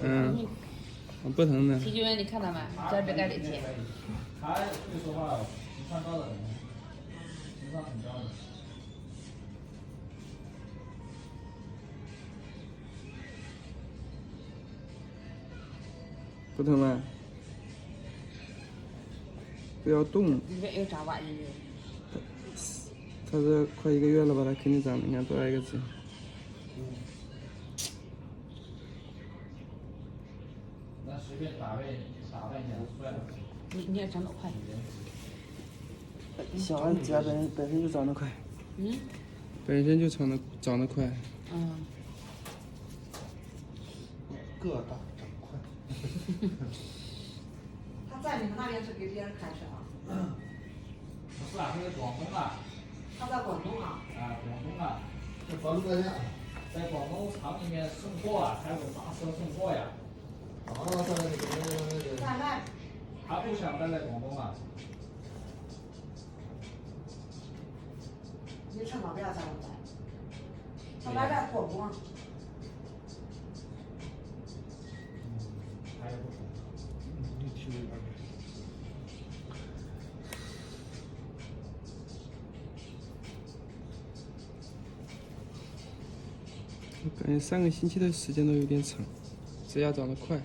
嗯，不疼的。体检你看到没？这儿这个那天。他会说话，情商高的很，情商很高的。不疼了。不要动。里面有长玩意儿。他这快1个月了吧？他肯定长，你看多大一个痣。那随便打扮一下，帅了。你也长得快。小孩子本身就长得快。嗯。本身就长得快。嗯。个大长快。他在你们那边是给别人看是吧？不是啊，他在广东啊。他在广东啊。啊，广东啊。这房子在哪？在广东厂里面送货啊，还有大车送货呀。在那。他不想待在广东啊。你趁早不要在我待。他来这做工。还有不同。你听那边。我感觉3个星期的时间都有点长，指甲长得快。